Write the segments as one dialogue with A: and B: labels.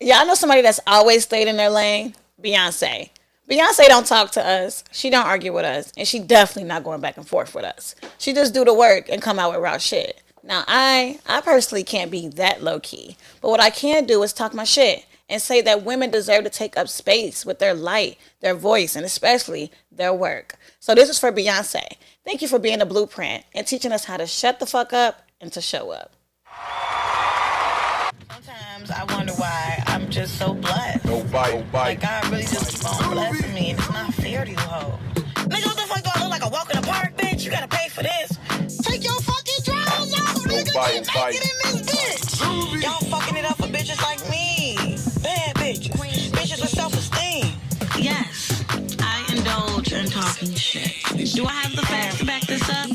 A: Yeah, I know somebody that's always stayed in their lane. Beyonce. Beyonce don't talk to us. She don't argue with us, and she definitely not going back and forth with us. She just do the work and come out with raw shit. Now, I personally can't be that low key, but what I can do is talk my shit and say that women deserve to take up space with their light, their voice, and especially their work. So this is for Beyonce. Thank you for being a blueprint and teaching us how to shut the fuck up and to show up. Sometimes I wonder why I'm just so blessed. No bite, no bite. Like God really just keep on blessing me, and it's not fair to you hoes. Nigga, what the fuck do I look like a walk in the park, bitch? You gotta pay for this. Take your fucking drawers off, nigga. Get naked in this bitch. Y'all fucking it up for bitches like me. Bad bitches. Bitches with self-esteem. Yes, I indulge in talking shit. Do I have the facts to back this up?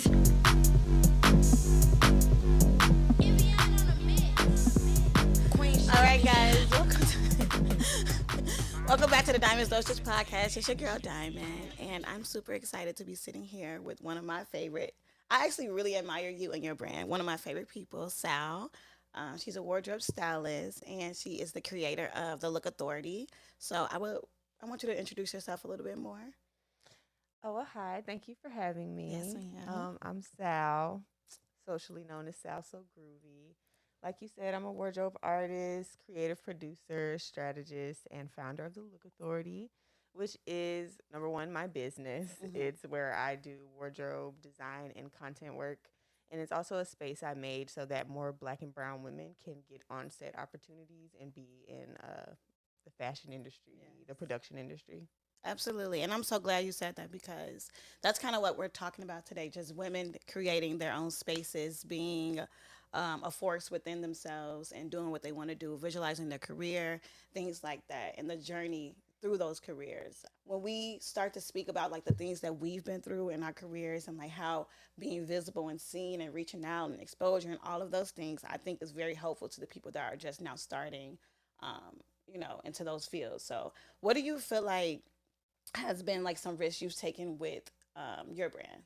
A: All right, guys, welcome back to the Diamonds Dosage podcast. It's your girl Diamond, and I'm super excited to be sitting here with one of my favorite. I actually really admire you and your brand. One of my favorite people, Sal. She's a wardrobe stylist, and she is the creator of the Look Authority. So I want you to introduce yourself a little bit more.
B: Oh, well, hi. Thank you for having
A: Yes,
B: me.
A: ma'am.
B: I'm Sal, socially known as SalSoGroovy. Like you said, I'm a wardrobe artist, creative producer, strategist, and founder of the Look Authority, which is number one, my business.
A: Hmm.
B: It's where I do wardrobe design and content work. And it's also a space I made so that more black and brown women can get on set opportunities and be in the fashion industry, the
A: Yes.
B: production industry.
A: Absolutely. And I'm so glad you said that because that's kind of what we're talking about today. Just women creating their own spaces, being a force within themselves and doing what they want to do, visualizing their career, things like that, and the journey through those careers. When we start to speak about like the things that we've been through in our careers and like how being visible and seen and reaching out and exposure and all of those things, I think is very helpful to the people that are just now starting, into those fields. So, what do you feel like has been like some risks you've taken with your brand?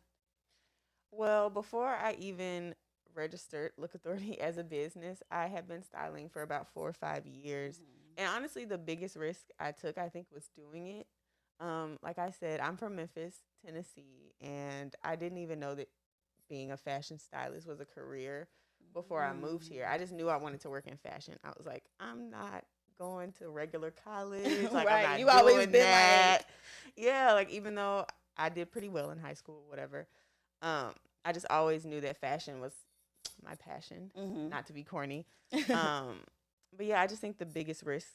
B: Well, before I even registered Look Authority as a business, I had been styling for about 4 or 5 years.
A: Mm-hmm.
B: And honestly, the biggest risk I took, I think, was doing it. Like I said, I'm from Memphis, Tennessee, and I didn't even know that being a fashion stylist was a career before I moved here. I just knew I wanted to work in fashion. I was like, I'm not going to regular college. Like, I'm
A: Right. You
B: not
A: always
B: doing
A: been
B: that.
A: like,
B: Yeah, like, even though I did pretty well in high school, whatever, um, I just always knew that fashion was my passion,
A: mm-hmm.
B: not to be corny. Um, but yeah, I just think the biggest risk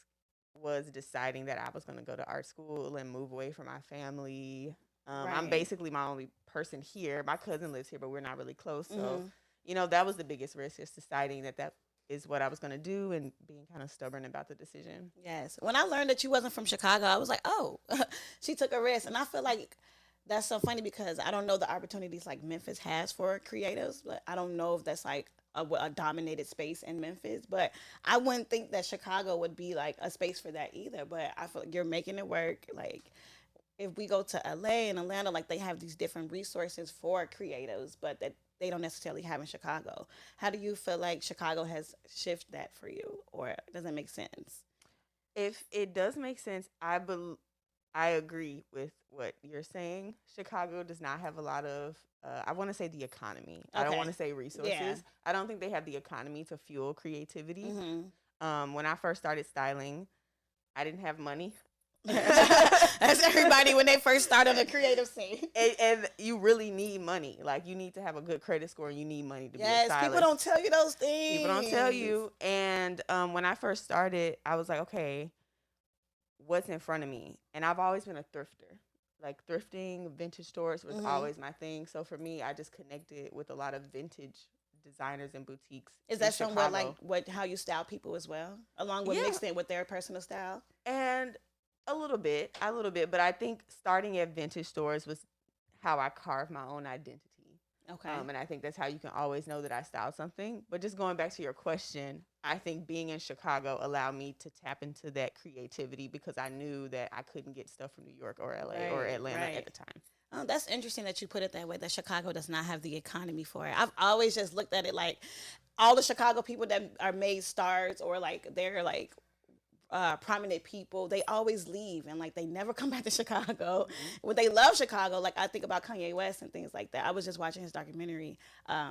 B: was deciding that I was going to go to art school and move away from my family. I'm
A: Right.
B: basically my only person here. My cousin lives here, but we're not really close. So,
A: Mm-hmm.
B: that was the biggest risk, just deciding that that is what I was going to do and being kind of stubborn about the decision.
A: Yes. When I learned that you wasn't from Chicago, I was like, oh, she took a risk. And I feel like that's so funny because I don't know the opportunities like Memphis has for creatives, but I don't know if that's like a dominated space in Memphis. But I wouldn't think that Chicago would be like a space for that either. But I feel like you're making it work. Like if we go to LA and Atlanta, like they have these different resources for creatives, but that they don't necessarily have in Chicago. How do you feel like Chicago has shifted that for you, or does it make sense?
B: If it does make sense, I agree with what you're saying. Chicago does not have a lot of, I want to say the economy. I don't want
A: Okay.
B: to say
A: Yeah.
B: resources. I don't think they have the economy to fuel creativity.
A: Mm-hmm.
B: When I first started styling, I didn't have money.
A: That's everybody when they first start on the creative scene.
B: And you really need money. Like, you need to have a good credit score and you need money to be a
A: Yes, people
B: stylist.
A: don't tell you those
B: People don't tell
A: things.
B: you. And when I first started, I was like, okay, what's in front of me. And I've always been a thrifter. Like, thrifting, vintage stores was
A: Mm-hmm.
B: always my thing. So for me, I just connected with a lot of vintage designers and boutiques
A: Is
B: in
A: that somewhat like
B: Chicago.
A: what how you style people as well, along with
B: Yeah,
A: mixed in with their personal style?
B: and a little bit. But I think starting at vintage stores was how I carved my own identity.
A: Okay.
B: And I think that's how you can always know that I styled something. But just going back to your question, I think being in Chicago allowed me to tap into that creativity because I knew that I couldn't get stuff from New York or LA or
A: Right.
B: Atlanta at
A: Right.
B: the time.
A: Oh, that's interesting that you put it that way. That Chicago does not have the economy for it. I've always just looked at it like all the Chicago people that are made stars or like they're like prominent people, they always leave and like they never come back to Chicago.
B: Mm-hmm.
A: When they love Chicago, like I think about Kanye West and things like that. I was just watching his documentary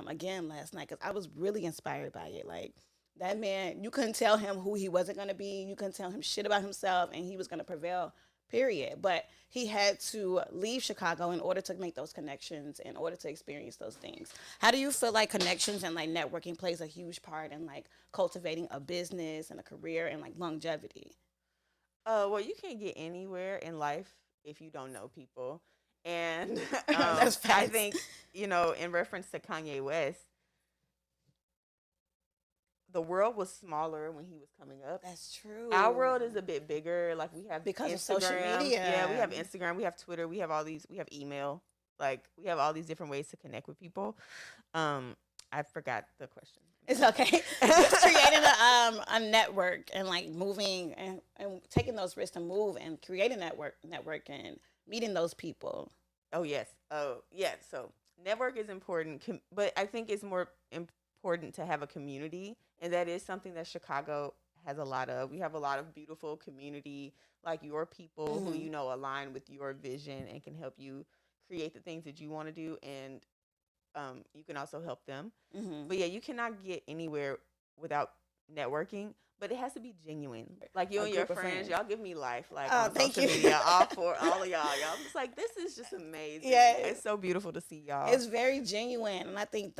A: again last night because I was really inspired by it. Like that man, you couldn't tell him who he wasn't going to be. You couldn't tell him shit about himself, and he was going to prevail. Period. But he had to leave Chicago in order to make those connections, in order to experience those things. How do you feel like connections and like networking plays a huge part in like cultivating a business and a career and like longevity?
B: Well, you can't get anywhere in life if you don't know people. And
A: That's
B: I
A: facts.
B: think, in reference to Kanye West, the world was smaller when he was coming up.
A: That's
B: Our
A: true.
B: world is a bit bigger. Like we have
A: Because of social
B: Instagram. Yeah, we
A: media.
B: have Instagram, we have Twitter, we have email. Like we have all these different ways to connect with people. I forgot the question.
A: It's okay. Just creating a network and like moving and taking those risks to move and create a network and meeting those people.
B: Oh yes. Oh yeah. So network is important, but I think it's more important to have a community, and that is something that Chicago has a lot of. We have a lot of beautiful community, like your people who
A: Hmm.
B: align with your vision and can help you create the things that you want to do, and you can also help them.
A: Hmm.
B: But yeah, you cannot get anywhere without networking. But it has to be genuine. Like you
A: A
B: and your
A: group of
B: friends,
A: friends.
B: y'all give me life. Like
A: Oh,
B: on
A: thank
B: social
A: you.
B: media, all for all of y'all. Y'all I'm just like, this is just amazing.
A: Yeah,
B: It's so beautiful to see y'all.
A: it's very genuine, and I think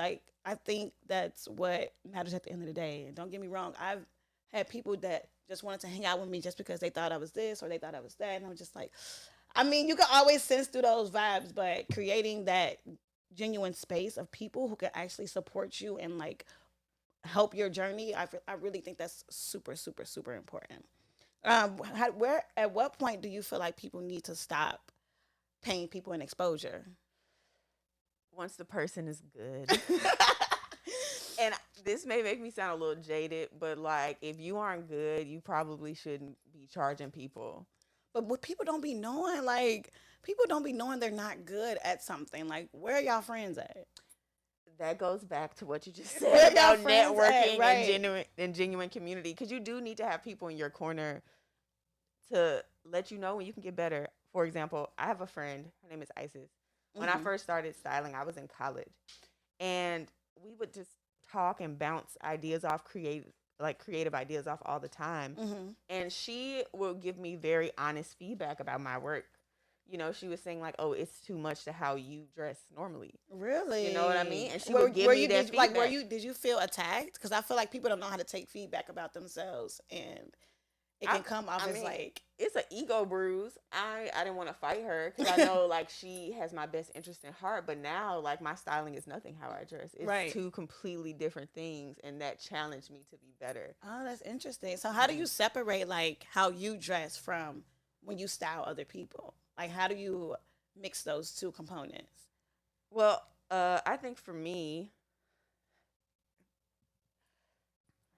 A: that's what matters at the end of the day. And don't get me wrong, I've had people that just wanted to hang out with me just because they thought I was this or they thought I was that, and I'm just like, I mean, you can always sense through those vibes, but creating that genuine space of people who can actually support you and like help your journey, I really think that's super, super, super important. Where at what point do you feel like people need to stop paying people in exposure?
B: Once the person is good. And this may make me sound a little jaded, but like if you aren't good, you probably shouldn't be charging people.
A: But what people don't be knowing, like people don't be knowing they're not good at something. Like where are y'all friends at?
B: That goes back to what you just
A: Where
B: said
A: y'all
B: about
A: friends at?
B: networking and
A: Right.
B: genuine community, because you do need to have people in your corner to let you know when you can get better. For example, I have a friend, her name is Isis. When I
A: Hmm.
B: first started styling, I was in college, and we would just talk and bounce ideas off, creative ideas off all the time.
A: Hmm.
B: And she will give me very honest feedback about my work. She was saying like, "Oh, it's too much to how you dress normally." You know what I
A: Really?
B: mean? And she
A: Were,
B: would give
A: were
B: me
A: you
B: that
A: did like were
B: feedback.
A: you did you feel attacked? Because I feel like people don't know how to take feedback about themselves, and it
B: I
A: can come off
B: I
A: as
B: mean,
A: like,
B: it's an ego bruise. I didn't want to fight her because I know like she has my best interest in heart. But now like my styling is nothing how I dress. It's
A: right.
B: two completely different things, and that challenged me to be better.
A: Oh, that's interesting. So how do you
B: Hmm.
A: separate like how you dress from when you style other people? Like how do you mix those two components?
B: Well, I think for me,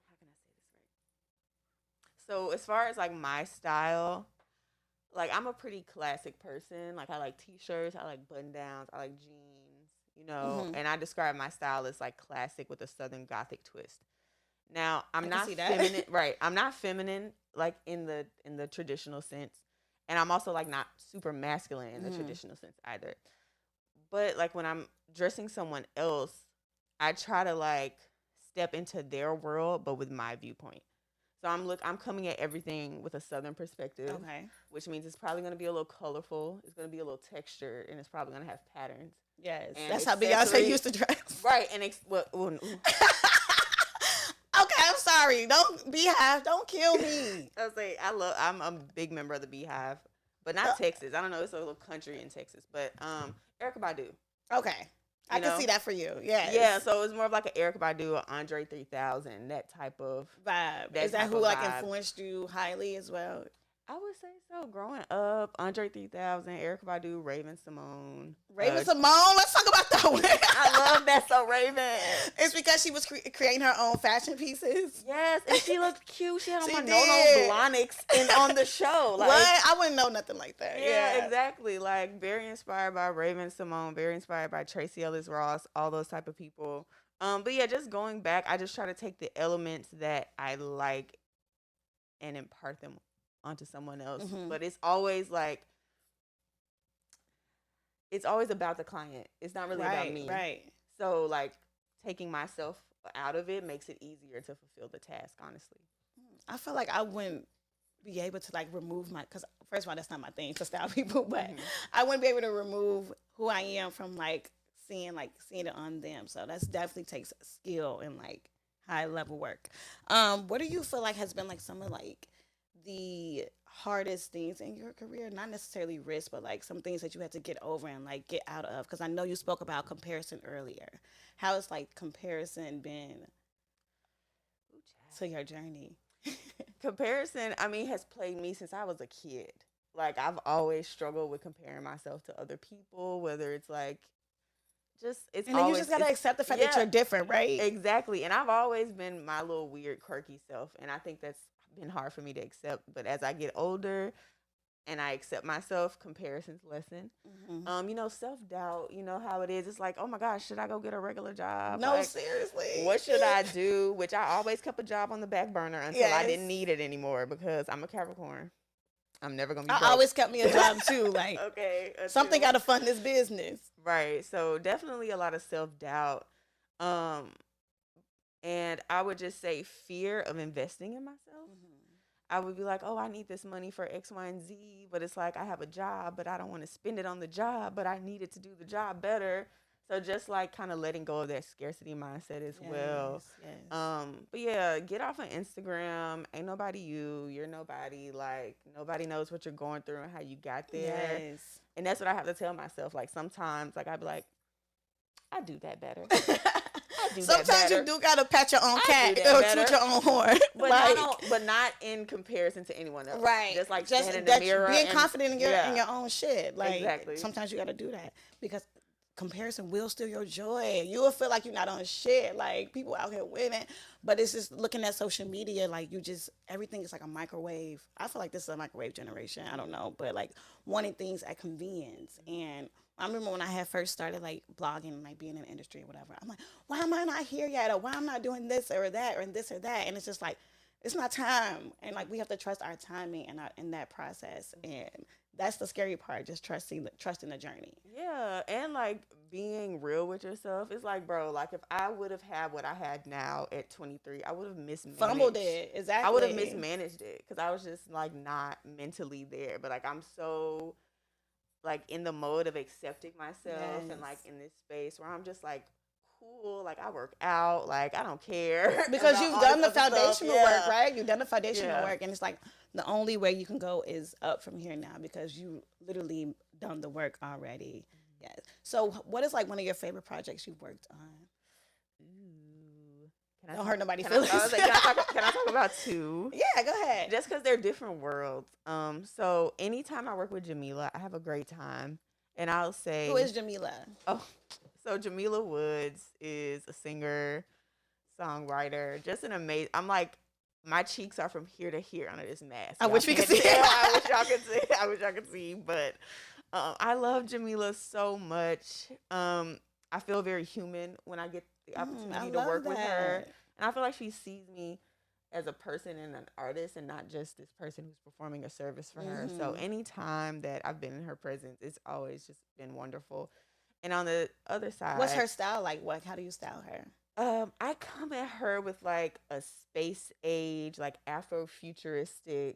B: how can I say this right? So as far as like my style, like I'm a pretty classic person. Like I like t-shirts, I like button downs, I like jeans,
A: Hmm.
B: and I describe my style as like classic with a southern gothic twist. Now,
A: I
B: I'm
A: can
B: not
A: see that.
B: feminine, right? I'm not feminine like in the traditional sense. And I'm also like not super masculine in the
A: Hmm.
B: traditional sense either. But like when I'm dressing someone else, I try to like step into their world but with my viewpoint. So I'm coming at everything with a southern perspective,
A: Okay.
B: which means it's probably going to be a little colorful, it's going to be a little textured, and it's probably going to have patterns
A: Yes,
B: and
A: that's how Beyonce used
B: accessories.
A: to dress.
B: Right, and
A: Okay, I'm sorry. Don't be half. Don't kill me.
B: I was like, I'm a big member of the Beehive, but not Texas. I don't know, it's a little country in Texas, but Erica Badu,
A: Okay, I
B: you
A: can see
B: know,
A: that for you.
B: yeah.
A: Yes,
B: So it's more of like an Erica Badu, or Andre 3000,
A: vibe. Is
B: that
A: that
B: type
A: who
B: of
A: like
B: vibe.
A: influenced you highly as well?
B: I would say so. Growing up, Andre 3000, Erica Badu, Raven Simone.
A: Raven Simone. Let's talk about that one.
B: I love that so Raven.
A: It's because she was creating her own fashion pieces.
B: Yes, and she looked cute. She had on
A: She
B: my No
A: did.
B: Blonics and on the show,
A: What?
B: like.
A: I wouldn't know nothing like that.
B: Yeah,
A: Yeah.
B: exactly. Like very inspired by Raven Simone, very inspired by Tracy Ellis Ross, all those type of people. But yeah, just going back, I just try to take the elements that I like and impart them onto someone else.
A: Mm-hmm.
B: But it's always like, it's always about the client. It's not really about
A: Right,
B: me.
A: right.
B: So like taking myself out of it makes it easier to fulfill the task, honestly.
A: I feel like I wouldn't be able to like remove my, because first of all, that's not my thing to style people, but
B: Mhm.
A: I wouldn't be able to remove who I am from like seeing it on them. So that's definitely takes skill and like high level work. What do you feel like has been like some of like the hardest things in your career? Not necessarily risk, but like some things that you had to get over and like get out of. Because I know you spoke about comparison earlier. How has like comparison been
B: Ooh, child.
A: to your journey?
B: Comparison, I mean, has plagued me since I was a kid. Like I've always struggled with comparing myself to other people, whether it's like just it's
A: And then you
B: always
A: just gotta
B: it's
A: accept the fact that
B: yeah,
A: you're different, right?
B: exactly. And I've always been my little weird quirky self, and I think that's been hard for me to accept. But as I get older and I accept myself, comparisons lessen.
A: Hmm.
B: Self-doubt, you know how it is. It's like, oh my gosh, should I go get a regular job?
A: No,
B: Like,
A: seriously.
B: what should I do? Which I always kept a job on the back burner until I didn't
A: Yes.
B: need it anymore because I'm a Capricorn. I'm never gonna be
A: I
B: broke.
A: always kept me a job too. Like
B: Okay,
A: something
B: until
A: got to fund this business.
B: right. So definitely a lot of self-doubt. Um, and I would just say fear of investing in myself.
A: Hmm.
B: I would be like, oh, I need this money for X, Y, and Z, but it's like I have a job, but I don't want to spend it on the job, but I need it to do the job better. So just like kind of letting go of that scarcity mindset as well.
A: Yes, yes,
B: But yeah, get off of Instagram. Ain't nobody you. You're nobody. Like nobody knows what you're going through and how you got there.
A: yes.
B: And that's what I have to tell myself. Like sometimes, like I'd be like, I do that better. I do that
A: Sometimes you
B: better.
A: do gotta pat your own
B: I
A: cat
B: do that
A: or
B: better.
A: toot your own horn.
B: But
A: like,
B: but not in comparison to anyone else.
A: right.
B: Just like
A: Just
B: standing in the
A: that
B: mirror
A: being
B: and
A: confident in your
B: yeah,
A: in your own shit. Like
B: exactly.
A: sometimes you gotta do that because comparison will steal your joy. You will feel like you're not on shit. Like people out here winning, but it's just looking at social media. Like you just everything is like a microwave. I feel like this is a microwave generation. I don't know, but like wanting things at convenience. And I remember when I had first started like blogging and like being in the industry or whatever. I'm like, why am I not here yet? Or why am I not doing this or that or this or that? And it's just like it's not time. And like we have to trust our timing and in that process. And that's the scary part, just trusting the journey.
B: Yeah, and like being real with yourself. It's like, bro, like if I would have had what I had now at 23, I would have
A: Fumbled
B: mismanaged.
A: it.
B: I would have
A: Exactly.
B: mismanaged it because I was just like not mentally there. But like I'm so like in the mode of accepting myself and like
A: Yes.
B: in this space where I'm just like cool, like I work out, like I don't care
A: Because
B: about
A: you've
B: all
A: done
B: this
A: the
B: other stuff.
A: foundational work,
B: Yeah,
A: right? You've done the foundational
B: yeah.
A: work, and it's like the only way you can go is up from here now because you literally done the work already. Yes. So, what is like one of your favorite projects you've worked on?
B: Ooh. Can I
A: Don't
B: talk?
A: hurt nobody's
B: Can I,
A: feelings.
B: I was like, can I talk about two?
A: Yeah, go ahead.
B: Just because they're different worlds. So anytime I work with Jamila, I have a great time, and I'll
A: Who
B: say,
A: is Jamila?
B: oh, so Jamila Woods is a singer, songwriter, just an amazing. I'm like, my cheeks are from here to here under this mask.
A: I
B: Y'all
A: wish we could
B: can't
A: see.
B: tell. I wish y'all could see. I wish y'all could see, but I love Jamila so much. I feel very human when I get the
A: I
B: opportunity to
A: love
B: work with her,
A: that.
B: and I feel like she sees me as a person and an artist and not just this person who's performing a service for her. So
A: Hmm.
B: anytime that I've been in her presence, it's always just been wonderful. And on the other
A: What's
B: side,
A: her style like? What? How do you style her?
B: I come at her with like a space age, like Afrofuturistic,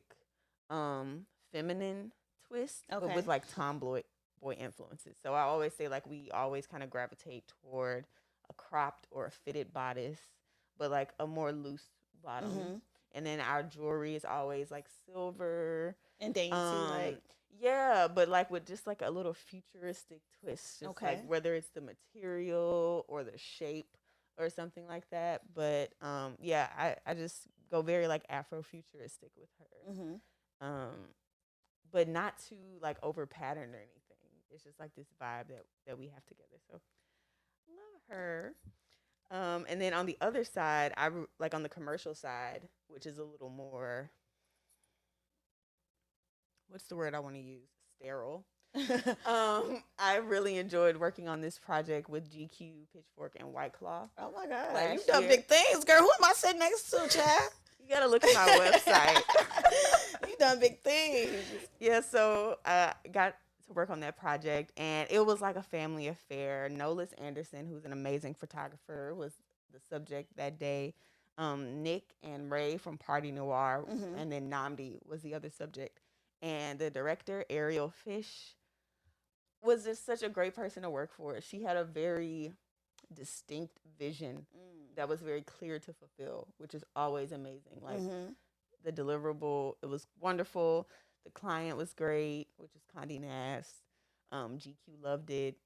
B: feminine twist, but with
A: Okay.
B: like tomboy boy influences. So I always say like we always kind of gravitate toward a cropped or a fitted bodice, but like a more loose bottom.
A: Hmm.
B: And then our jewelry is always like silver.
A: And dainty,
B: Um,
A: like
B: yeah, but like with just like a little futuristic twist, just like
A: okay.
B: whether it's the material or the shape or something like that. But yeah, I just go very like Afrofuturistic with her.
A: Hmm.
B: But not too like over patterned or anything. It's just like this vibe that we have together. So love her. And then on the other side, like on the commercial side, which is a little more, what's the word I want to use? Sterile. I really enjoyed working on this project with GQ, Pitchfork, and White Claw
A: Oh my God, you
B: last
A: done
B: year.
A: big things, girl. Who am I sitting next to, Chad?
B: You gotta look at my website.
A: You done big things.
B: Yeah, so I got to work on that project, and it was like a family affair. Nolis Anderson, who's an amazing photographer, was the subject that day. Nick and Ray from Party Noir,
A: Hmm.
B: and then Namdi was the other subject. And the director, Ariel Fish, was just such a great person to work for. She had a very distinct vision that was very clear to fulfill, which is always amazing. Like
A: Mm-hmm.
B: the deliverable, it was wonderful. The client was great, which is Condé Nast. GQ loved it.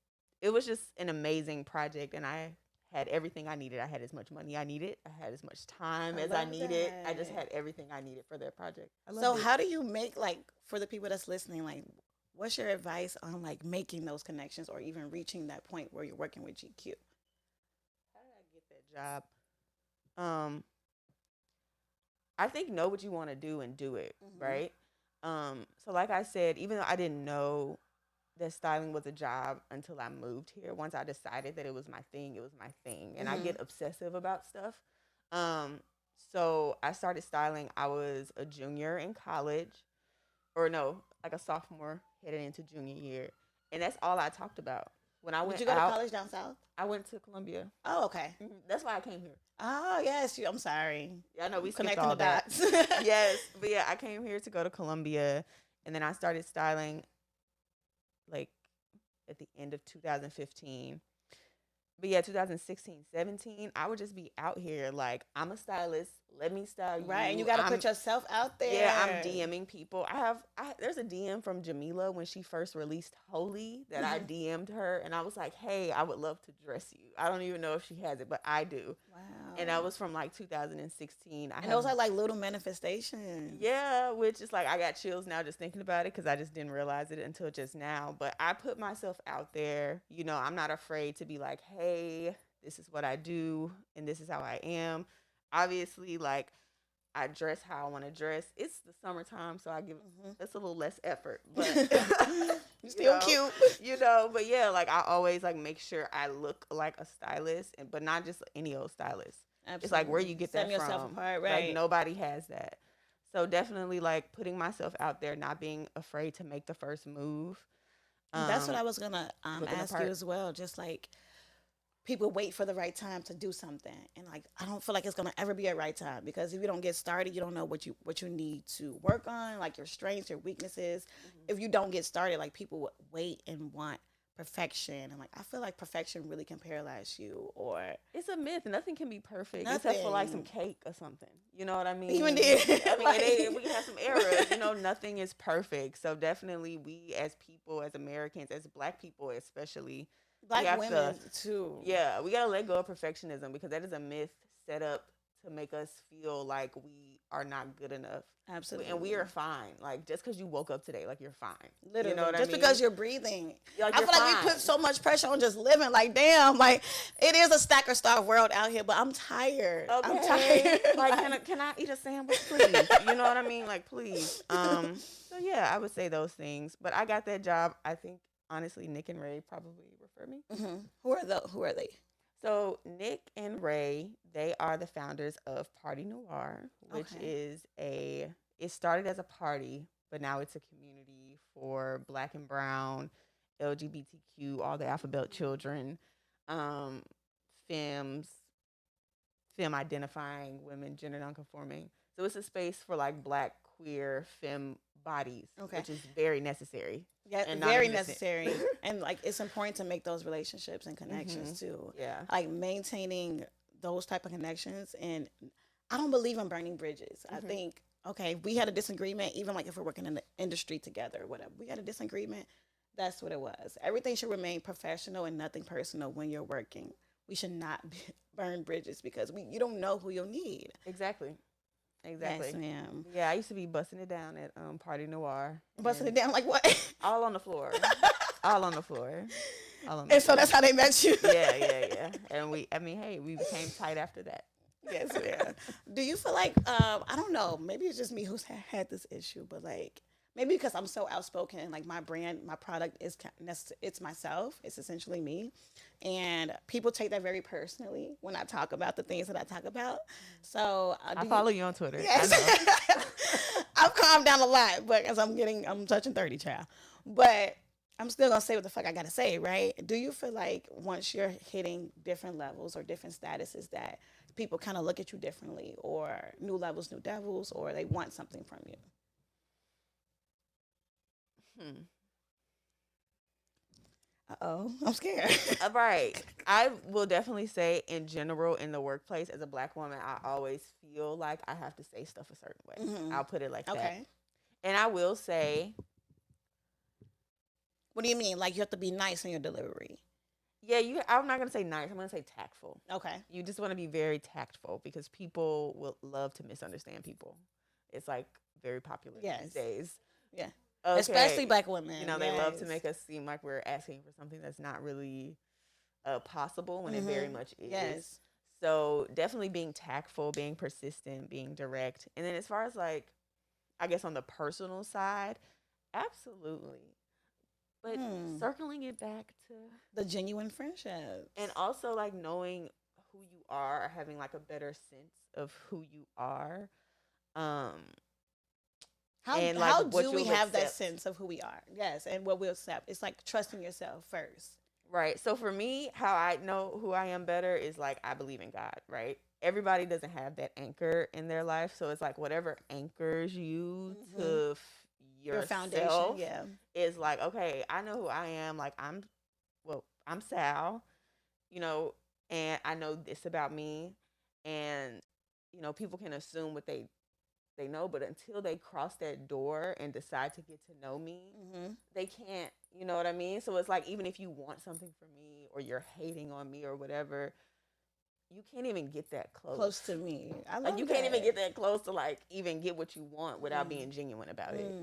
B: It was just an amazing project, and I had everything I needed. I had as much money I needed. I had as much time
A: I
B: as I
A: love
B: needed. I just
A: that.
B: had everything I needed for that project. I loved
A: So
B: it.
A: how do you make, like, for the people that's listening, like, what's your advice on like making those connections or even reaching that point where you're working with GQ?
B: How did I get that job? I think know what you want to do and do it,
A: Mm-hmm.
B: right? So like I said, even though I didn't know that styling was a job until I moved here, once I decided that it was my thing, it was my thing. And I
A: Mm-hmm.
B: get obsessive about stuff. Um, so I started styling. I was a junior in college, or no, like a sophomore headed into junior year. And that's all I talked about. When I
A: Did
B: went
A: you go to
B: out,
A: college down south?
B: I went to Columbia.
A: Oh, okay.
B: That's why I came here.
A: Oh, yes. I'm sorry.
B: Yeah, I know we skipped
A: Connecting
B: all
A: the
B: that.
A: dots.
B: Yes, but yeah, I came here to go to Columbia, and then I started styling like at the end of 2015. But yeah, 2016, 17, I would just be out here like, I'm a stylist. Let me style
A: Right. And you
B: you.
A: got to put yourself out
B: Yeah, I'm
A: there.
B: DMing people. There's a DM from Jamila when she first released Holy that I
A: Mhm.
B: DM'd her, and I was like, hey, I would love to dress you. I don't even know if she has it, but I do. And that
A: Wow.
B: was from like 2016. I
A: And
B: have
A: those are like little manifestations.
B: Yeah, which is like I got chills now just thinking about it because I just didn't realize it until just now. But I put myself out there. I'm not afraid to be like, hey, this is what I do and this is how I am. Obviously, like I dress how I want to dress. It's the summertime, so I give
A: Hmm.
B: it's a little less effort, but
A: You
B: you
A: still
B: know,
A: cute.
B: but yeah, like I always like make sure I look like a stylist, but not just any old stylist. It's like where
A: Absolutely.
B: you get
A: Setting
B: that
A: yourself
B: from.
A: apart,
B: Like
A: right?
B: nobody has that. So definitely like putting myself out there, not being afraid to make the first move.
A: And that's what
B: Um,
A: I was gonna
B: looking the
A: ask you
B: part.
A: as well. Just like people wait for the right time to do something, and like I don't feel like it's gonna ever be a right time because if you don't get started, you don't know what you need to work on, like your strengths, your weaknesses.
B: Mhm.
A: If you don't get started, like people would wait and want perfection, and like I feel like perfection really can paralyze you or
B: It's a myth. Nothing can be perfect except for like some
A: nothing.
B: cake or something. You know what I
A: Even
B: mean?
A: then,
B: I mean,
A: like
B: we can have some errors. Nothing is perfect. So definitely, we as people, as Americans, as Black people especially, we
A: black
B: have to,
A: women too.
B: yeah, we gotta let go of perfectionism because that is a myth set up to make us feel like we are not good enough. And we are
A: Absolutely.
B: fine. Like just because you woke up today, like you're fine. You know
A: Literally,
B: what I
A: just
B: mean?
A: because you're breathing.
B: Like
A: I
B: you're
A: feel like we put
B: fine.
A: so much pressure on just living. Like, damn, like it is a stacker star world out here, but I'm tired. I'm
B: Okay.
A: tired.
B: Like
A: Like,
B: can I eat a sandwich, please? You know what I mean? Like please. So yeah, I would say those things. But I got that job. I think honestly, Nick and Ray probably refer me.
A: who are the who are they?
B: So Nick and Ray, they are the founders of Party Noir, which
A: Okay.
B: is it started as a party, but now it's a community for Black and Brown, LGBTQ, all the alphabet children, um, femmes, femme identifying women, gender nonconforming. So it's a space for like Black queer femme bodies,
A: Okay.
B: which is very necessary
A: Yeah,
B: and
A: very
B: non-existent.
A: necessary. And like it's important to make those relationships and
B: Hmm.
A: connections too.
B: Yeah.
A: Like maintaining those type of connections, and I don't believe in burning bridges. I
B: Hmm.
A: think okay, we had a disagreement, even like if we're working in the industry together or whatever. We had a disagreement. That's what it was. Everything should remain professional and nothing personal when you're working. We should not burn bridges because you don't know who you'll need.
B: Exactly.
A: Yes,
B: Exactly.
A: ma'am.
B: Yeah, I used to be busting it down at Party Noir
A: Busting it
B: and
A: down like what?
B: all on the floor, all on the floor, all on the
A: And so
B: floor.
A: that's how they met you.
B: Yeah, yeah, yeah. And I mean, hey, we became tight after that.
A: Yes, ma'am. Do you feel like I don't know, maybe it's just me who's had this issue, but like maybe because I'm so outspoken and like my brand, my product is it's myself. It's essentially me, and people take that very personally when I talk about the things that I talk about. So
B: I
A: do you?
B: follow you on Twitter. I
A: Yes,
B: know.
A: I've calmed down a lot, but as I'm touching 30, child. But I'm still gonna say what the fuck I gotta say, right? Do you feel like once you're hitting different levels or different statuses that people kind of look at you differently, or new levels, new devils, or they want something from you?
B: Hmm.
A: Uh oh, I'm scared.
B: Right. I will definitely say, in general, in the workplace, as a black woman, I always feel like I have to say stuff a certain way.
A: Hmm.
B: I'll put it like that.
A: Okay.
B: And I will say,
A: What do you mean? Like you have to be nice in your delivery?
B: yeah, I'm not gonna say nice. I'm gonna say tactful.
A: Okay.
B: You just want to be very tactful because people will love to misunderstand people. It's like very popular these
A: Yes.
B: days.
A: Yeah. Especially
B: Okay,
A: black women.
B: they love to
A: Yes.
B: make us seem like we're asking for something that's not really possible when it very
A: Hmm.
B: much is.
A: Yes.
B: So definitely being tactful, being persistent, being direct. And then as far as like, I guess on the personal side, absolutely. But
A: Hmm.
B: circling it back to,
A: The genuine
B: and
A: friendships.
B: also like knowing who you are, or having like a better sense of who you are, um, and like
A: How
B: what
A: do we
B: you'll
A: have that
B: accept.
A: sense of who we are? Yes, and what we'll accept. It's like trusting yourself first.
B: Right. So for me, how I know who I am better is like I believe in God, right? Everybody doesn't have that anchor in their life. So it's like whatever anchors you
A: Hmm.
B: to
A: Your foundation,
B: yourself
A: yeah.
B: is like, okay, I know who I am. Like I'm Sal, you know, and I know this about me. And, people can assume what they know, but until they cross that door and decide to get to know me,
A: Hmm.
B: they can't, you know what I mean? So it's like, even if you want something from me or you're hating on me or whatever, you can't even get that close.
A: Close to me. I
B: Like, you
A: love
B: can't even
A: that.
B: get that close to like even get what you want without
A: Mm.
B: being genuine about it,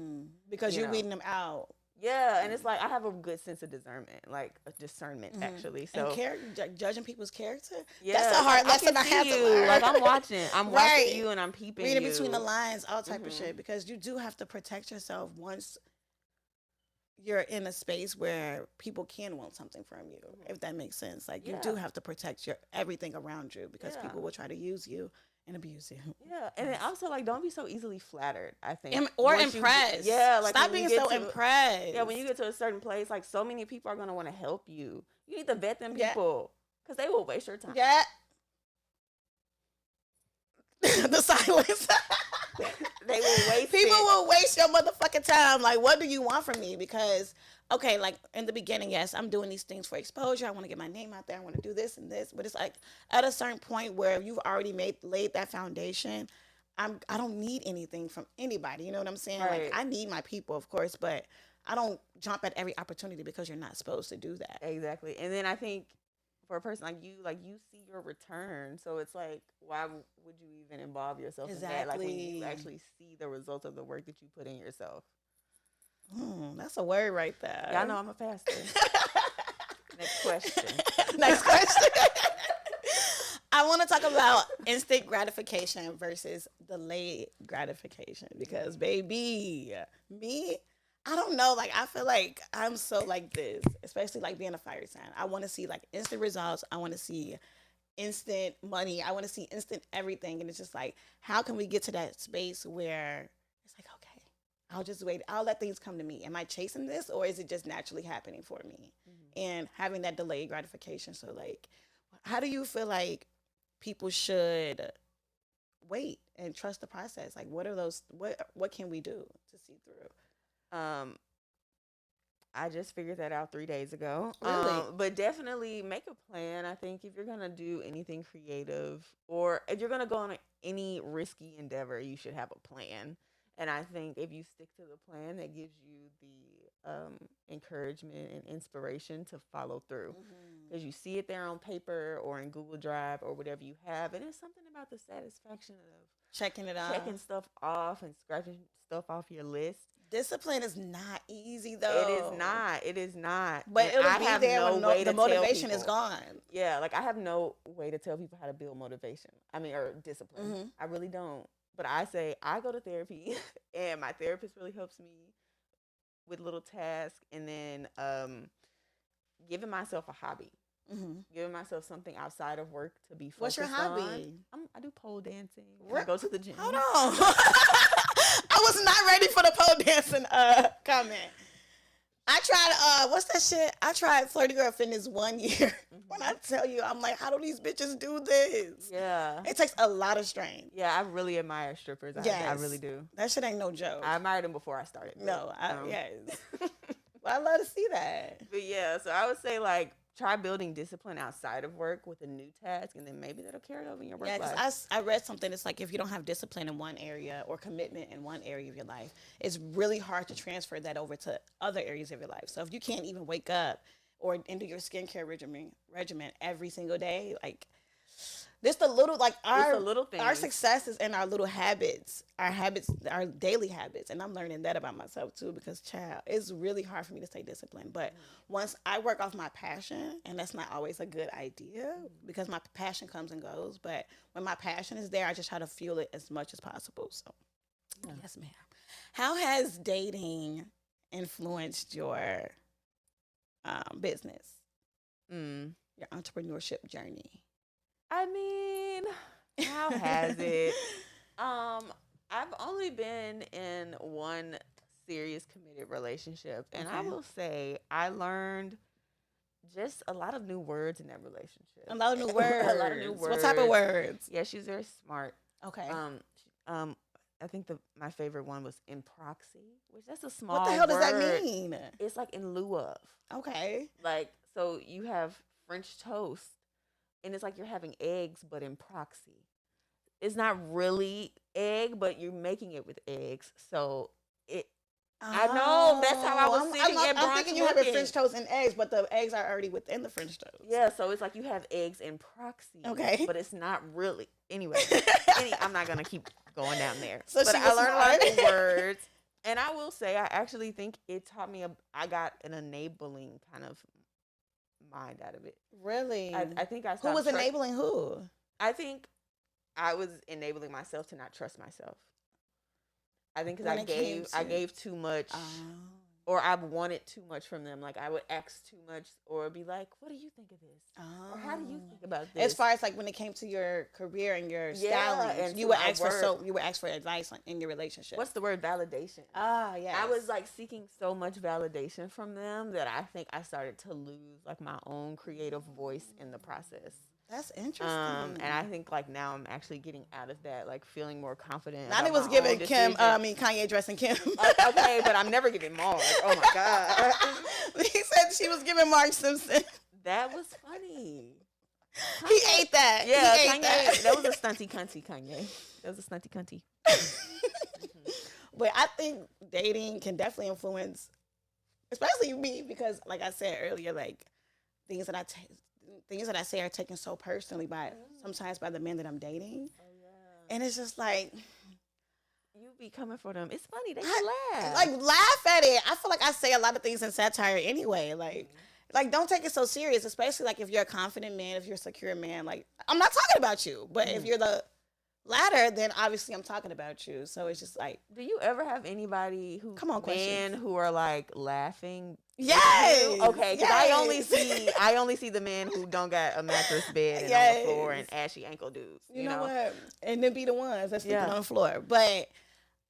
A: Because
B: you
A: you're
B: know?
A: weeding them out.
B: Yeah, and it's like I have a good sense of discernment, like a discernment
A: Hmm.
B: actually.
A: And
B: So
A: judging people's character, that's a
B: yeah, it's like
A: hard
B: I can
A: lesson I had
B: see
A: to
B: you.
A: learn.
B: Like I'm watching
A: Right.
B: you, and I'm peeping
A: Reading between the
B: you.
A: lines, all type of
B: Mhm.
A: shit, because you do have to protect yourself once you're in a space where people can want something from you,
B: Mhm.
A: if that makes sense. Like you do
B: Yeah.
A: have to protect your everything around you because
B: Yeah.
A: people will try to use you and abuse you.
B: Yeah, and then
A: Yes.
B: also like don't be so easily flattered. I think
A: Or
B: once you get,
A: impressed.
B: yeah, like
A: Stop
B: when you
A: being
B: get
A: so
B: to, yeah, when you
A: impressed.
B: get to a certain place, like so many people are gonna want to help you. You need to vet them
A: Yeah.
B: people because they will waste your time.
A: Yeah. The silence.
B: They will waste
A: People
B: it.
A: will waste your motherfucking time. Like, what do you want from me? Because, okay, like in the beginning, yes, I'm doing these things for exposure. I want to get my name out there. I want to do this and this. But it's like at a certain point where you've already laid that foundation. I don't need anything from anybody. You know what I'm saying? Like
B: Right.
A: I need my people, of course, but I don't jump at every opportunity because you're not supposed to do that.
B: Exactly. And then I think for a person like you see your return. So it's like, why would you even involve yourself in that? Like when you
A: Exactly.
B: actually see the results of the work that you put in yourself.
A: That's a word right
B: Y'all
A: there.
B: know I'm a pastor. Next question.
A: Next question. I want to talk about instant gratification versus delayed gratification because, baby, me, I don't know. Like, I feel like I'm so like this, especially like being a fire sign. I want to see like instant results. I want to see instant money. I want to see instant everything. And it's just like, how can we get to that space where it's like, okay, I'll just wait. I'll let things come to me. Am I chasing this or is it just naturally happening for me?
B: Mhm.
A: And having that delayed gratification. So, like, how do you feel like people should wait and trust the process? Like, what are those? What can we do to see through?
B: Um, I just figured that out 3 days ago.
A: Really?
B: But definitely make a plan. I think if you're gonna do anything creative, or if you're gonna go on any risky endeavor, you should have a plan. And I think if you stick to the plan, that gives you the encouragement and inspiration to follow through,
A: Hmm.
B: because you see it there on paper or in Google Drive or whatever you have, and it's something about the satisfaction of
A: Checking it
B: checking
A: off.
B: stuff off and scratching stuff off your list.
A: Discipline is not easy
B: It is
A: though,
B: not. It is not.
A: but
B: And
A: it'll
B: I
A: be
B: have
A: there
B: no
A: when
B: way
A: the
B: to tell
A: motivation is
B: people.
A: gone.
B: Yeah, like I have no way to tell people how to build motivation. I mean, or discipline.
A: Hmm.
B: I really don't. But I say I go to therapy, and my therapist really helps me with little tasks, and then giving myself a hobby,
A: Hmm.
B: giving myself something outside of work to be
A: What's your
B: focused on.
A: hobby?
B: I do pole dancing. And I go to the gym.
A: Hold on. I was not ready for the pole dancing comment. I tried what's that shit? I tried Flirty Girl Fitness 1 year. When I tell you, I'm like, how do these bitches do this?
B: Yeah.
A: It takes a lot of strain.
B: Yeah, I really admire strippers. I really do.
A: That shit ain't no joke.
B: I admired them before I started.
A: No,
B: but,
A: yes. Well, I love to see that.
B: But yeah, so I would say like try building discipline outside of work with a new task, and then maybe that'll carry over in your work
A: Yeah,
B: life.
A: because I read something that's like if you don't have discipline in one area or commitment in one area of your life, it's really hard to transfer that over to other areas of your life. So if you can't even wake up or into your skincare regimen every single day, like this the little like
B: It's the little
A: our
B: things.
A: success is in our little habits, our daily habits, and I'm learning that about myself too because child, it's really hard for me to stay disciplined. But once I work off my passion, and that's not always a good idea because my passion comes and goes. But when my passion is there, I just try to fuel it as much as possible. So yes, ma'am. How has dating influenced your business,
B: Mm.
A: your entrepreneurship journey?
B: I mean, how has it? I've only been in one serious committed relationship, and I
A: Okay.
B: will say I learned just a lot of new words in that relationship.
A: A lot of new words.
B: A lot of new words.
A: What type of words?
B: Yeah, she's very smart.
A: Okay.
B: I think my favorite one was in proxy, which that's a small
A: What the hell does that
B: word.
A: mean?
B: It's like in lieu of.
A: Okay.
B: Like, so you have French toast, and it's like you're having eggs, but in proxy. It's not really egg, but you're making it with eggs. So it. I know, that's how I was sitting at
A: I'm
B: brunch
A: thinking you having
B: looking.
A: French toast and eggs, but the eggs are already within the French toast.
B: Yeah, so it's like you have eggs in proxy.
A: Okay.
B: But it's not really. Anyway, I'm not going to keep going down there.
A: So
B: but
A: she
B: I
A: was
B: learned a lot of
A: smart.
B: new words. And I will say, I actually think it taught me, I got an enabling kind of mind out of it.
A: Really?
B: I think I
A: Who
B: stopped
A: was enabling who?
B: I think I was enabling myself to not trust myself. I think because
A: When it came
B: I
A: to-
B: gave too much, or I wanted too much from them. Like I would ask too much, or be like, "What do you think of this?" Or "How do you think about this?"
A: As far as like when it came to your career and your
B: Yeah,
A: styling,
B: and
A: you
B: to
A: would
B: my
A: ask for
B: work.
A: you would ask for advice in your relationship.
B: What's the word? Validation.
A: Yeah.
B: I was like seeking so much validation from them that I think I started to lose like my own creative voice in the process.
A: That's interesting.
B: And I think like now I'm actually getting out of that, like feeling more confident.
A: Nani
B: about
A: was
B: my
A: giving
B: own
A: Kim,
B: decisions.
A: Kanye dressing Kim.
B: Okay, but I'm never giving Mars. Oh my god,
A: He said she was giving Mark Simpson.
B: that was funny.
A: He ate that.
B: Yeah,
A: he ate
B: Kanye. That was a stunty cunty Kanye. That was a stunty cunty.
A: But I think dating can definitely influence, especially me, because like I said earlier, like things that I say are taken so personally by sometimes by the men that I'm dating,
B: Oh yeah.
A: and it's just like
B: You be coming for them. It's funny. They can laugh.
A: like laugh at it. I feel like I say a lot of things in satire anyway. Like don't take it so serious, especially like if you're a confident man, if you're a secure man. Like I'm not talking about you, but if you're the latter, then obviously I'm talking about you. So it's just like
B: do you ever have anybody who
A: Come on,
B: men
A: questions.
B: who are like laughing? with
A: Yes.
B: you? Okay, because
A: Yes.
B: I only see the men who don't got a mattress bed and on
A: Yes.
B: the floor and ashy ankle dudes.
A: You know what? And then be the ones that's sleeping
B: Yeah.
A: on the floor. But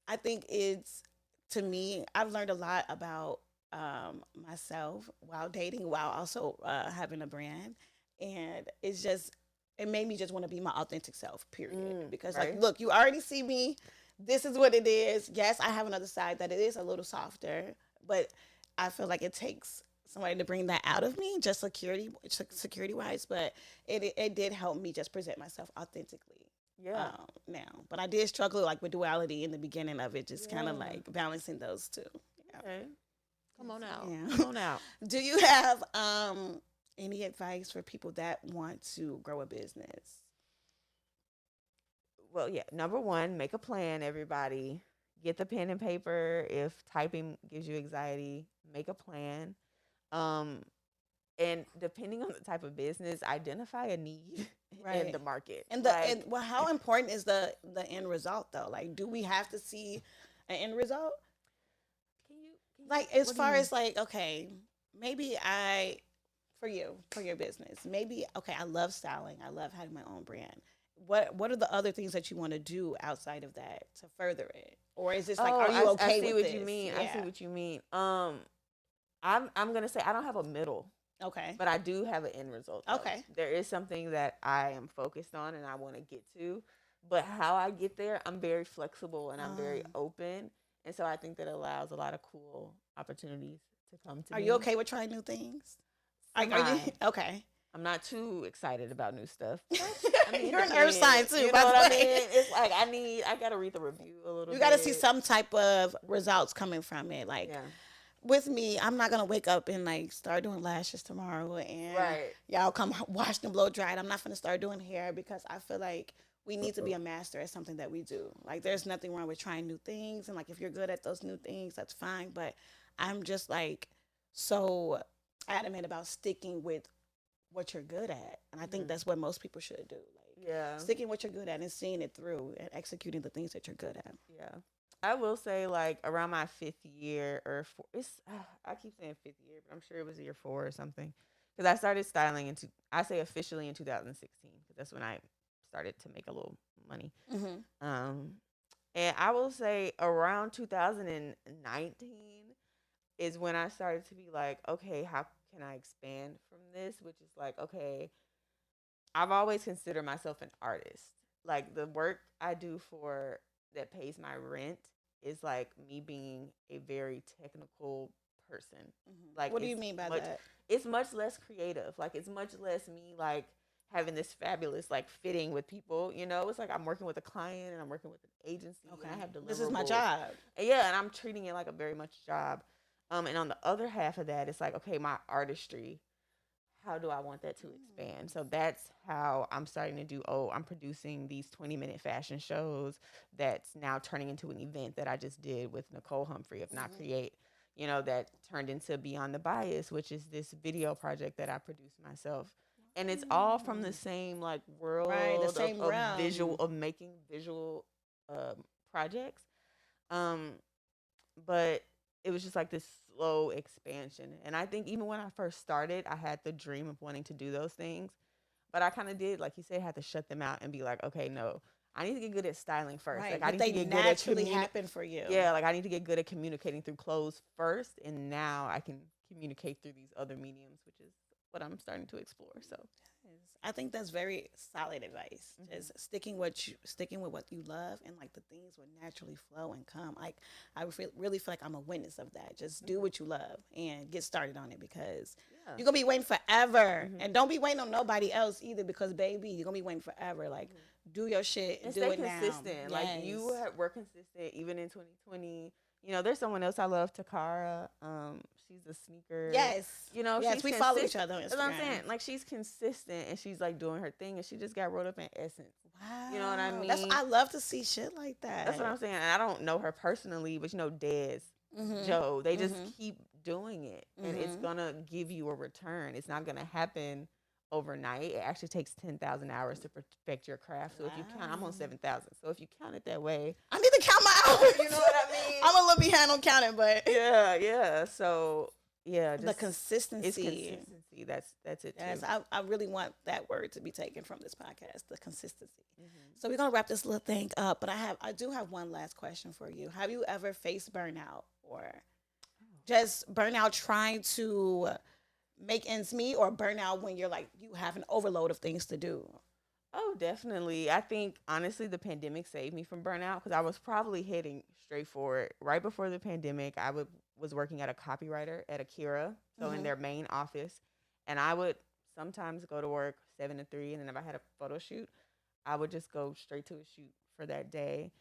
A: I think it's, to me, I've learned a lot about myself while dating, while also having a brand. And it's just, it made me just want to be my authentic self, period. Because,
B: right.
A: like, look, you already see me. This is what it is. Yes, I have another side that it is a little softer, but I feel like it takes somebody to bring that out of me, just security wise. But it did help me just present myself authentically.
B: Yeah.
A: Now, but I did struggle like with duality in the beginning of it, just kind of like balancing those two. Yeah.
B: Okay. Come on out.
A: Yeah.
B: Come on out.
A: Do you have any advice for people that want to grow a business?
B: Well, yeah. Number one, make a plan, everybody. Get the pen and paper. If typing gives you anxiety, make a plan. And depending on the type of business, identify a need in the market.
A: And
B: Like,
A: well, how important is the end result though? Like, do we have to see an end result?
B: can
A: Like as
B: What do you
A: far
B: mean?
A: as like, okay, maybe I for you, for your business. Maybe okay, I love styling. I love having my own brand. What are the other things that you want to do outside of that to further it? Or is this like
B: Oh,
A: are you
B: I
A: okay
B: see
A: with
B: what you
A: this?
B: mean. I see
A: Yeah.
B: what you mean. I'm gonna say I don't have a middle,
A: Okay.
B: but I do have an end result though.
A: Okay.
B: There is something that I am focused on and I want to get to, but how I get there, I'm very flexible and I'm very
A: Um,
B: open, and so I think that allows a lot of cool opportunities to come to
A: are you
B: me.
A: okay with trying new things? Like are you
B: Semi.
A: okay?
B: I'm not too excited about new stuff, but I mean, it
A: You're an earth sign
B: depends.
A: too,
B: You
A: by
B: know
A: the
B: what I
A: way.
B: mean? It's like I gotta read the review a little
A: You got to see
B: bit.
A: some type of results coming from it. Like
B: Yeah.
A: with me, I'm not gonna wake up and like start doing lashes tomorrow and
B: Right.
A: y'all come wash them blow dried. I'm not gonna start doing hair because I feel like we need to be a master at something that we do. Like there's nothing wrong with trying new things and like if you're good at those new things, that's fine. But I'm just like so adamant about sticking with what you're good at. And I think
B: Hmm.
A: that's what most people should do. Like
B: Yeah.
A: sticking what you're good at and seeing it through and executing the things that you're good at.
B: Yeah. I will say, like, around my fifth year or four, it's, I keep saying fifth year, but I'm sure it was year four or something. Because I started styling I say officially in 2016, because that's when I started to make a little money.
A: Mm-hmm.
B: Um, and I will say around 2019 is when I started to be like, okay, how can I expand from this? Which is like, okay, I've always considered myself an artist. Like the work I do for that pays my rent is like me being a very technical person.
A: Mm-hmm.
B: Like
A: What do you mean by that?
B: it's much less creative. Like it's much less me like having this fabulous like fitting with people, you know? It's like I'm working with a client and I'm working with an agency and I
A: Okay.
B: have
A: This is my
B: deliverables.
A: job.
B: And yeah, and I'm treating it like a very much job. And on the other half of that, it's like, okay, my artistry, how do I want that to expand? So that's how I'm starting to do. Oh, I'm producing these 20-minute fashion shows that's now turning into an event that I just did with Nicole Humphrey of Not
A: Mm-hmm.
B: Create, you know, that turned into Beyond the Bias, which is this video project that I produced myself. And it's all from the
A: Mm.
B: same like
A: Right, the
B: world
A: same
B: of visual,
A: realm.
B: of making visual projects. Um, but it was just like this slow expansion. And I think even when I first started, I had the dream of wanting to do those things, but I kind of did, like you said, had to shut them out and be like, okay, no, I need to get good at styling first.
A: Right,
B: Like I
A: but
B: need to
A: they
B: get good at
A: naturally happen for you.
B: yeah, like I need to get good at communicating through clothes first, and now I can communicate through these other mediums, which is what I'm starting to explore. So,
A: I think that's very solid advice.
B: mm-hmm.
A: Just sticking with what you love, and like the things will naturally flow and come. Like really feel like I'm a witness of that. Just do
B: Mm-hmm.
A: what you love and get started on it because
B: Yeah.
A: you're gonna be waiting forever,
B: Mm-hmm.
A: and don't be waiting on nobody else either. Because baby, you're gonna be waiting forever. Like
B: Mm-hmm.
A: do your shit and
B: And
A: do
B: stay
A: it now.
B: consistent. Like you
A: Yes,
B: were consistent even in 2020. You know, there's someone else I love, Takara. She's a sneaker.
A: yes,
B: You know,
A: yes.
B: she's
A: We follow
B: consistent.
A: each other on
B: That's what I'm
A: Instagram.
B: saying. Like she's consistent and she's like doing her thing, and she just got rolled up in Essence. You know what I
A: Wow, that's
B: mean?
A: I love to see shit like
B: That's what
A: that.
B: I'm saying. And I don't know her personally, but you know, Dez,
A: Mhm.
B: Joe, they just
A: Mhm.
B: keep doing it, and it's
A: Mhm.
B: gonna give you a return. It's not gonna happen overnight. It actually takes 10,000 hours to perfect your craft. So if you count, I'm on
A: Wow.
B: 7,000. So if you count it that way,
A: I need to count my
B: you know
A: hours.
B: what I mean?
A: I'm a little behind on counting, but
B: Yeah, yeah. So yeah,
A: the
B: just it's
A: consistency.
B: consistency. That's it
A: Yes,
B: too.
A: I really want that word to be taken from this podcast, the consistency.
B: Hmm.
A: So we're gonna wrap this little thing up, but I do have one last question for you. Have you ever faced burnout or just burnout trying to make ends meet or burnout when you're like you have an overload of things to do?
B: Oh, definitely. I think honestly, the pandemic saved me from burnout because I was probably heading straight for it. Right before the pandemic, was working at a copywriter at Akira, so in
A: Mm-hmm.
B: their main office, and I would sometimes go to work 7 to 3, and then if I had a photo shoot, I would just go straight to a shoot for that day.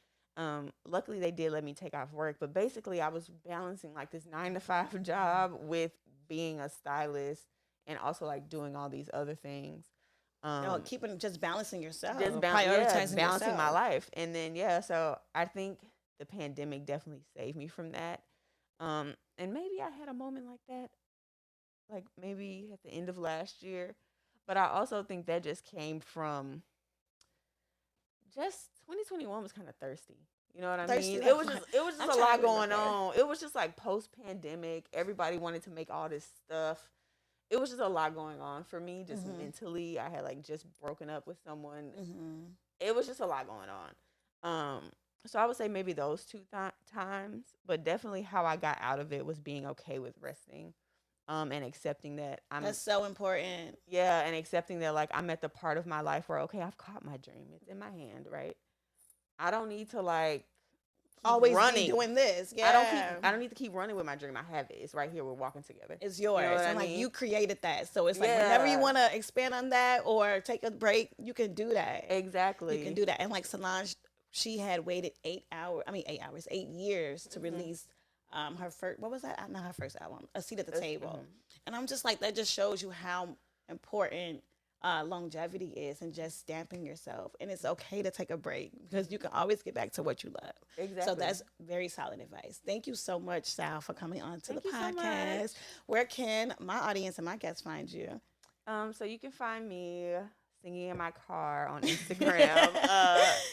B: Luckily, they did let me take off work, but basically, I was balancing like this 9 to 5 job with being a stylist and also like doing all these other things.
A: No,
B: Um,
A: keeping just balancing
B: just
A: yourself,
B: yeah,
A: prioritizing
B: balancing my
A: yourself.
B: life, and then yeah, so I think the pandemic definitely saved me from that. And maybe I had a moment like that, like maybe at the end of last year, but I also think that just came from just 2021 was kind of thirsty. You know what I
A: Thirsty
B: mean?
A: like what?
B: It was just
A: I'm
B: a
A: trying
B: lot
A: to
B: going
A: remember.
B: on. It was just like post pandemic. Everybody wanted to make all this stuff. It was just a lot going on for me, just
A: Mhm.
B: mentally. I had like just broken up with someone.
A: Mhm.
B: It was just a lot going on. So I would say maybe those two times, but definitely how I got out of it was being okay with resting, and accepting that I'm
A: That's so important.
B: yeah, and accepting that like I'm at the part of my life where okay, I've caught my dream. It's in my hand, right? I don't need to like keep
A: Always be
B: running.
A: doing this. Yeah.
B: I don't need to keep running with my dream. I have it. It's right here. We're walking together.
A: It's
B: You know
A: yours.
B: what I
A: And like
B: mean?
A: you created that. So it's like whenever you
B: Yeah.
A: want to expand on that or take a break, you can do that. You can
B: Exactly.
A: do that. And like Solange, she had waited 8 hours, I mean 8 hours, 8 years to
B: Mhm.
A: release her first, what was that? Not her first album, A Seat at the
B: That's,
A: Table.
B: mhm.
A: And I'm just like, that just shows you how important longevity is and just stamping yourself. And it's okay to take a break because you can always get back to what you love. So
B: Exactly.
A: that's very solid advice. Thank you so much, Sal, for coming on to the
B: Thank you so much.
A: podcast. Where can my audience and my guests find you?
B: So you can find me singing in my car on Instagram.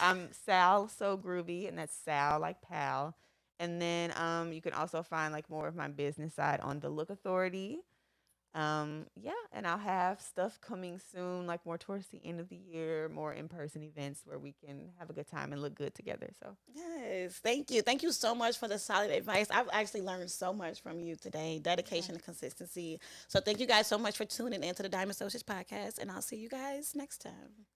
B: I'm SalSoGroovy, and that's Sal like pal. And then you can also find like more of my business side on the Look Authority. Yeah, and I'll have stuff coming soon, like more towards the end of the year, more in person events where we can have a good time and look good together. So
A: Yes, thank you. Thank you so much for the solid advice. I've actually learned so much from you today,
B: yeah.
A: dedication and consistency. So thank you guys so much for tuning into the Diamond Dosage podcast, and I'll see you guys next time.